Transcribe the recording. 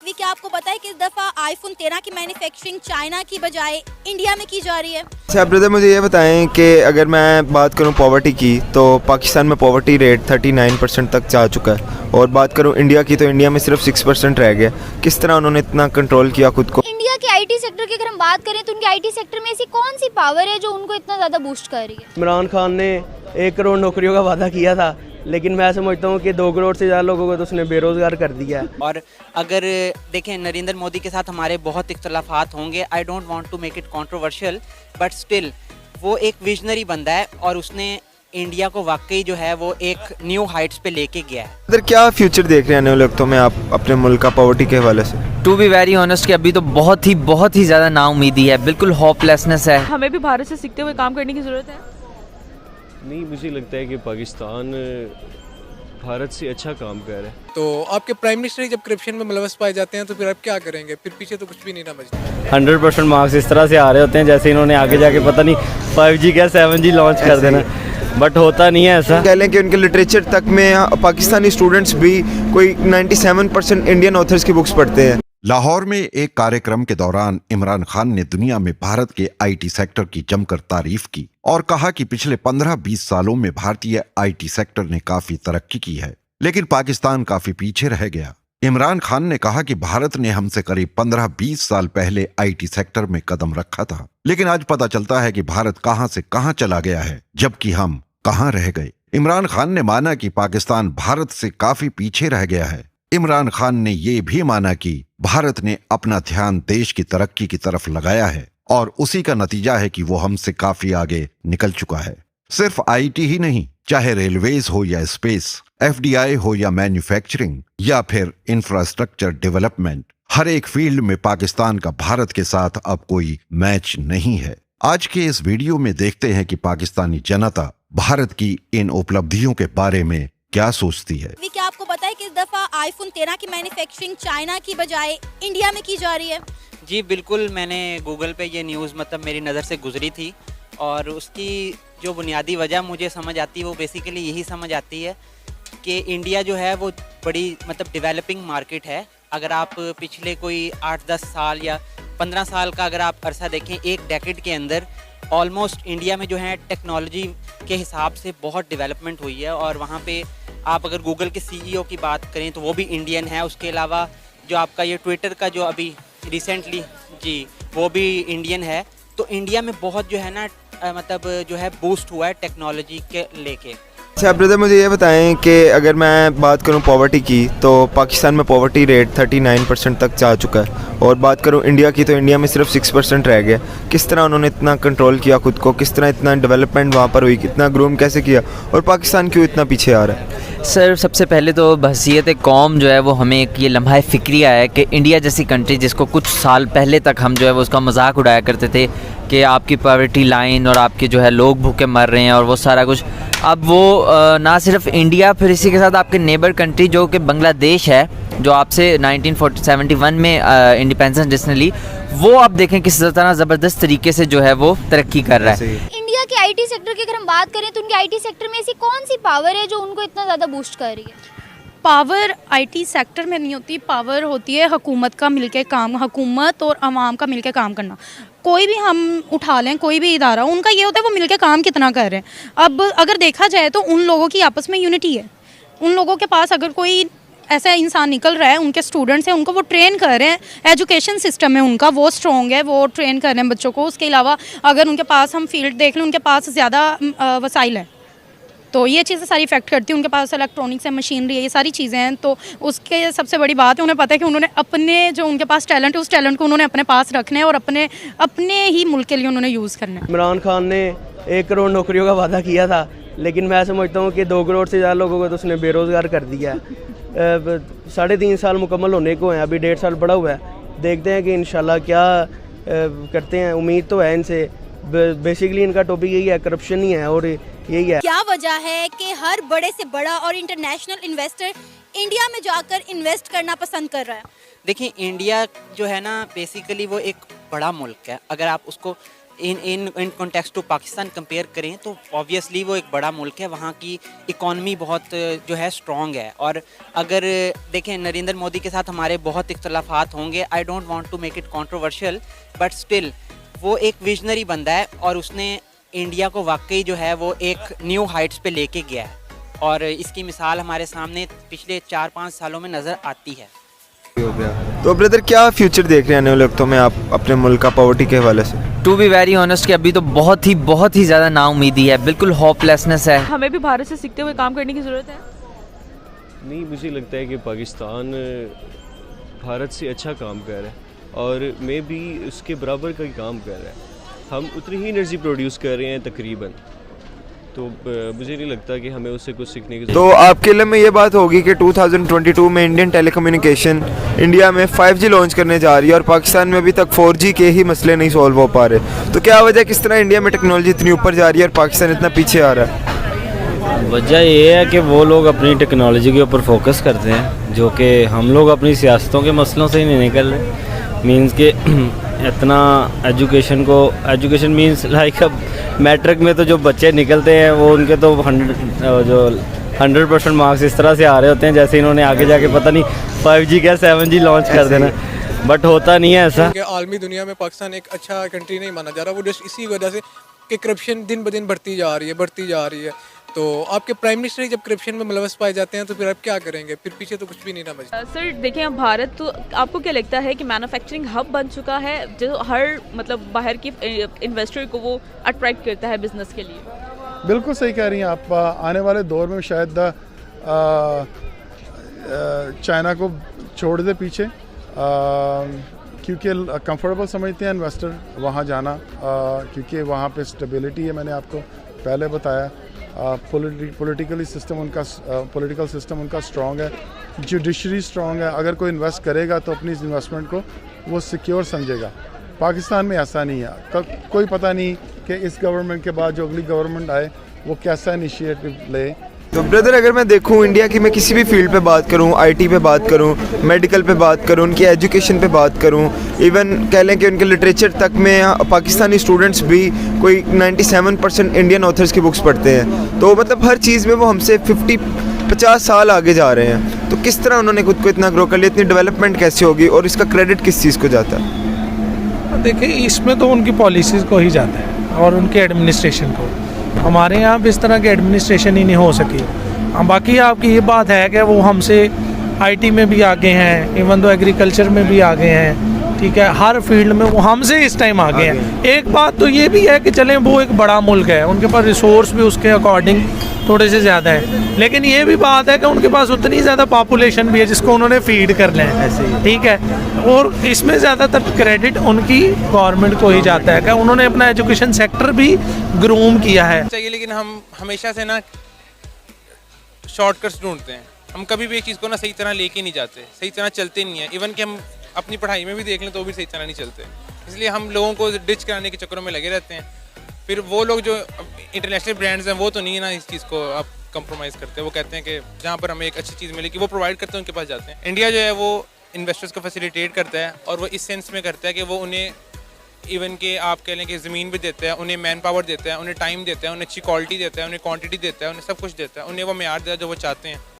क्या आपको पता है कि इस दफा आईफोन 13 की मैन्युफैक्चरिंग चाइना की बजाय इंडिया में की जा रही है? अच्छा ब्रदर, मुझे ये बताएं कि अगर मैं बात करूं पॉवर्टी की तो पाकिस्तान में पॉवर्टी रेट 39% तक जा चुका है, और बात करूं इंडिया की तो इंडिया में सिर्फ 6% रह गया। किस तरह उन्होंने इतना कंट्रोल किया खुद को? इंडिया के आईटी सेक्टर की अगर हम बात करें तो उनके आईटी सेक्टर में ऐसी कौन सी पावर है जो उनको इतना ज़्यादा बूस्ट कर रही है? इमरान खान ने 1 करोड़ नौकरियों का वादा किया था, लेकिन मैं समझता हूँ कि 2 करोड़ से ज़्यादा लोगों को तो उसने बेरोज़गार कर दिया है। और अगर देखें नरेंद्र मोदी के साथ हमारे बहुत इख्तलाफात होंगे, I don't want to make it controversial, but still वो एक विजनरी बंदा है और उसने इंडिया को वाकई जो है वो एक न्यू हाइट्स पे लेके गया है। ब्रदर, क्या फ्यूचर देख रहे हैं आने वाले वक्तों में आप अपने मुल्क का पॉवर्टी के हवाले से? टू बी वेरी ऑनेस्ट कि अभी तो बहुत ही ज़्यादा नाउमीदी है, बिल्कुल होपलेसनेस है। हमें भी भारत से सीखते हुए काम करने की ज़रूरत है। नहीं, मुझे लगता है कि पाकिस्तान भारत से अच्छा काम कर रहा है। तो आपके प्राइम मिनिस्टर ही जब करप्शन में मुलवस पाए जाते हैं तो फिर आप क्या करेंगे? फिर पीछे तो कुछ भी नहीं ना बचता। 100% मार्क्स इस तरह से आ रहे होते हैं जैसे इन्होंने आगे जाके पता नहीं 5G क्या 7G लॉन्च कर देना, बट होता नहीं है ऐसा। कह लें कि उनके लिटरेचर तक में पाकिस्तानी स्टूडेंट्स भी कोई 97% इंडियन ऑथर्स की बुक्स पढ़ते हैं। लाहौर में एक कार्यक्रम के दौरान इमरान खान ने दुनिया में भारत के आईटी सेक्टर की जमकर तारीफ की और कहा कि पिछले 15-20 सालों में भारतीय आईटी सेक्टर ने काफी तरक्की की है, लेकिन पाकिस्तान काफी पीछे रह गया। इमरान खान ने कहा कि भारत ने हमसे करीब 15-20 साल पहले आईटी सेक्टर में कदम रखा था, लेकिन आज पता चलता है कि भारत कहां से कहां चला गया है, जबकि हम कहां रह गए। इमरान खान ने माना कि पाकिस्तान भारत से काफी पीछे रह गया है। इमरान खान ने ये भी माना कि भारत ने अपना ध्यान देश की तरक्की की तरफ लगाया है और उसी का नतीजा है कि वो हमसे काफी आगे निकल चुका है। सिर्फ आईटी ही नहीं, चाहे रेलवेज हो या स्पेस, एफडीआई हो या मैन्युफैक्चरिंग या फिर इंफ्रास्ट्रक्चर डेवलपमेंट, हर एक फील्ड में पाकिस्तान का भारत के साथ अब कोई मैच नहीं है। आज के इस वीडियो में देखते हैं कि पाकिस्तानी जनता भारत की इन उपलब्धियों के बारे में क्या सोचती है। क्या आपको पता है कि इस दफा आईफोन 13 की मैन्युफैक्चरिंग चाइना की बजाय इंडिया में की जा रही है? जी बिल्कुल, मैंने गूगल पे ये न्यूज़ मेरी नज़र से गुजरी थी और उसकी जो बुनियादी वजह मुझे समझ आती है वो बेसिकली यही समझ आती है कि इंडिया जो है वो बड़ी डेवलपिंग मार्केट है। अगर आप पिछले कोई 8-10 साल या 15 साल का अगर आप अरसा देखें, एक डेकेड के अंदर ऑलमोस्ट इंडिया में जो है टेक्नोलॉजी के हिसाब से बहुत डेवलपमेंट हुई है और वहाँ पे आप अगर गूगल के सीईओ की बात करें तो वो भी इंडियन है। उसके अलावा जो आपका ये ट्विटर का जो अभी रिसेंटली जी वो भी इंडियन है। तो इंडिया में बहुत जो है ना जो है बूस्ट हुआ है टेक्नोलॉजी के लेके। अच्छा ब्रदर, मुझे ये बताएं कि अगर मैं बात करूं पॉवर्टी की तो पाकिस्तान में पॉवर्टी रेट 39% तक जा चुका है, और बात करूं इंडिया की तो इंडिया में सिर्फ 6% रह गया। किस तरह उन्होंने इतना कंट्रोल किया खुद को? किस तरह इतना डेवलपमेंट वहाँ पर हुई? इतना ग्रूम कैसे किया? और पाकिस्तान क्यों इतना पीछे आ रहा है? सर, सबसे पहले तो बहसीयत कौम जो है वो हमें एक ये लम्हा फ़िक्रिया है कि इंडिया जैसी कंट्री जिसको कुछ साल पहले तक हम जो है वो उसका मजाक उड़ाया करते थे कि आपकी पॉवर्टी लाइन और आपके जो है लोग भूखे मर रहे हैं और वो सारा कुछ, अब वो ना सिर्फ इंडिया, फिर इसी के साथ आपके नेबर कंट्री जो कि बांग्लादेश है, जो आपसे 1971 में इंडिपेंडेंस जिसने ली, वो आप देखें किस तरह ज़बरदस्त तरीके से जो है वो तरक्की कर रहा है। इंडिया के आईटी सेक्टर की अगर हम बात करें तो उनके आईटी सेक्टर में ऐसी कौन सी पावर है जो उनको इतना ज़्यादा बूस्ट कर रही है? पावर आईटी सेक्टर में नहीं होती, पावर होती है हुकूमत का मिलके काम, हुकूमत और आवाम का मिलके काम करना। कोई भी हम उठा लें, कोई भी इदारा, उनका ये होता है वो मिलके काम कितना कर रहे हैं। अब अगर देखा जाए तो उन लोगों की आपस में यूनिटी है। उन लोगों के पास अगर कोई ऐसा इंसान निकल रहा है, उनके स्टूडेंट्स हैं, उनको वो ट्रेन कर रहे हैं, एजुकेशन सिस्टम है उनका वो स्ट्रॉन्ग है, वो ट्रेन कर रहे हैं बच्चों को। उसके अलावा अगर उनके पास हम फील्ड देख लें, उनके पास ज़्यादा वसाइल है, तो ये चीज़ें सारी इफेक्ट करती हैं। उनके पास इलेक्ट्रॉनिक्स है, मशीनरी है, ये सारी चीज़ें हैं। तो उसके सबसे बड़ी बात है, उन्हें पता है कि उन्होंने अपने जो उनके पास टैलेंट है उस टैलेंट को उन्होंने अपने पास रखना है और अपने ही मुल्क के लिए उन्होंने यूज़ करना है। इमरान खान ने 1 करोड़ नौकरियों का वादा किया था, लेकिन मैं समझता हूँ कि 2 करोड़ से ज़्यादा लोगों को तो उसने बेरोज़गार कर दिया है। 3.5 साल मुकम्मल होने को हैं, अभी 1.5 साल बड़ा हुआ है। देखते हैं कि इंशाल्लाह क्या करते हैं। उम्मीद तो है इनसे। बेसिकली इनका टॉपिक यही है, करप्शन ही है और यही है। क्या वजह है कि हर बड़े से बड़ा और इंटरनेशनल इन्वेस्टर इंडिया में जाकर इन्वेस्ट करना पसंद कर रहा है? देखिए, इंडिया जो है ना बेसिकली वो एक बड़ा मुल्क है। अगर आप उसको in context to Pakistan compare करें तो ऑब्वियसली वो एक बड़ा मुल्क है, वहाँ की इकॉनमी बहुत जो है स्ट्रॉन्ग है। और अगर देखें नरेंद्र मोदी के साथ हमारे बहुत इख्तलाफात होंगे, I don't want to make it controversial, but still वो एक विजनरी बंदा है और उसने इंडिया को वाकई जो है वो एक न्यू हाइट्स पे लेके गया है और इसकी मिसाल हमारे सामने पिछले 4-5 सालों में नज़र आती है। हो गया। तो ब्रदर क्या फ्यूचर देख रहे हैं आने वाले वक्तों में आप अपने मुल्क का पॉवर्टी के हवाले से? टू बी वेरी ऑनेस्ट कि अभी तो बहुत ही ज़्यादा नाउमीदी है, बिल्कुल होपलेसनेस है। हमें भी भारत से सीखते हुए काम करने की ज़रूरत है। नहीं, मुझे लगता है कि पाकिस्तान भारत से अच्छा काम कर रहा है और मे भी उसके बराबर का ही काम कर रहा है। हम उतनी ही एनर्जी प्रोड्यूस कर रहे हैं तकरीबन, तो मुझे नहीं लगता कि हमें उससे कुछ सीखने की। तो आपके लिए में ये बात होगी कि 2022 में इंडियन टेलीकम्युनिकेशन इंडिया में 5G लॉन्च करने जा रही है और पाकिस्तान में अभी तक 4G के ही मसले नहीं सॉल्व हो पा रहे, तो क्या वजह, किस तरह इंडिया में टेक्नोलॉजी इतनी ऊपर जा रही है और पाकिस्तान इतना पीछे आ रहा है? वजह ये है कि वो लोग अपनी टेक्नोलॉजी के ऊपर फोकस करते हैं, जो कि हम लोग अपनी सियासतों के मसलों से ही नहीं निकल रहे। मीन्स के इतना एजुकेशन मीन्स लाइक अब मैट्रिक में तो जो बच्चे निकलते हैं वो उनके तो 100% मार्क्स इस तरह से आ रहे होते हैं जैसे इन्होंने आगे जाके पता नहीं 5G क्या 7G लॉन्च कर देना, बट होता नहीं है ऐसा। आलमी दुनिया में पाकिस्तान एक अच्छा कंट्री नहीं माना जा रहा, वो जस्ट इसी वजह से कि करप्शन दिन ब दिन बढ़ती जा रही है। तो आपके प्राइम मिनिस्टर जब करप्शन में मुलवस पाए जाते हैं तो फिर आप क्या करेंगे? फिर पीछे तो कुछ भी नहीं ना बचता। सर देखिए, अब भारत तो आपको क्या लगता है कि मैन्युफैक्चरिंग हब बन चुका है जो हर मतलब बाहर की इन्वेस्टर को वो अट्रैक्ट करता है बिजनेस के लिए? बिल्कुल सही कह रही हैं आप। आने वाले दौर में शायद चाइना को छोड़ दे पीछे, क्योंकि कंफर्टेबल समझते हैं इन्वेस्टर वहाँ जाना, क्योंकि वहाँ पे स्टेबिलिटी है, मैंने आपको पहले बताया। पॉलिटिकल सिस्टम उनका स्ट्रॉन्ग है, जुडिशरी स्ट्रॉन्ग है। अगर कोई इन्वेस्ट करेगा तो अपनी इन्वेस्टमेंट को वो सिक्योर समझेगा। पाकिस्तान में ऐसा नहीं है। कोई पता नहीं कि इस गवर्नमेंट के बाद जो अगली गवर्नमेंट आए वो कैसा इनिशिएटिव ले। तो ब्रदर अगर मैं देखूं इंडिया की, मैं किसी भी फील्ड पे बात करूं, आईटी पे बात करूं, मेडिकल पे बात करूं, उनकी एजुकेशन पे बात करूं, इवन कह लें कि उनके लिटरेचर तक में पाकिस्तानी स्टूडेंट्स भी कोई 97% इंडियन ऑथर्स की बुक्स पढ़ते हैं। तो मतलब हर चीज़ में वो हमसे 50 साल आगे जा रहे हैं। तो किस तरह उन्होंने खुद को इतना ग्रो कर लिया, इतनी डेवलपमेंट कैसे होगी और इसका क्रेडिट किस चीज़ को जाता है? देखिए, इसमें तो उनकी पॉलिसीज़ को ही जाता है और उनके एडमिनिस्ट्रेशन को। हमारे यहाँ भी इस तरह की एडमिनिस्ट्रेशन ही नहीं हो सकी। बाकी आपकी ये बात है कि वो हमसे आईटी में भी आगे हैं, इवन तो एग्रीकल्चर में भी आगे हैं, ठीक है, हर फील्ड में वो हमसे इस टाइम आगे हैं। एक बात तो ये भी है कि चलें वो एक बड़ा मुल्क है, उनके पास रिसोर्स भी उसके अकॉर्डिंग थोड़े से ज़्यादा है, लेकिन ये भी बात है कि उनके पास उतनी ज़्यादा पॉपुलेशन भी है जिसको उन्होंने फीड कर लें, ठीक है। और इसमें ज़्यादातर क्रेडिट उनकी गवर्नमेंट को ही जाता है कि उन्होंने अपना एजुकेशन सेक्टर भी ग्रूम किया है चाहिए। लेकिन हम हमेशा से ना शॉर्टकट्स ढूंढते हैं, हम कभी भी एक चीज़ को ना सही तरह लेके नहीं जाते, सही तरह चलते नहीं है। इवन कि हम अपनी पढ़ाई में भी देख लें तो भी सही तरह नहीं चलते, इसलिए हम लोगों को डिच कराने के चक्करों में लगे रहते हैं। फिर वो लोग जो इंटरनेशनल ब्रांड्स हैं वो तो नहीं है ना इस चीज़ को आप कंप्रोमाइज़ करते हैं। वो कहते हैं कि जहाँ पर हमें एक अच्छी चीज़ मिलेगी वो प्रोवाइड करते हैं, उनके पास जाते हैं। इंडिया जो है वो इन्वेस्टर्स को फैसिलिटेट करता है और वो इस सेंस में करता है कि वो उन्हें इवन के आप कह लें कि ज़मीन भी देता है, उन्हें मैन पावर देता है, उन्हें टाइम देता है, उन्हें अच्छी क्वालिटी देता है, उन्हें क्वांटिटी देता है, उन्हें सब कुछ देता है, उन्हें वो मेयार देता है जो वो चाहते हैं।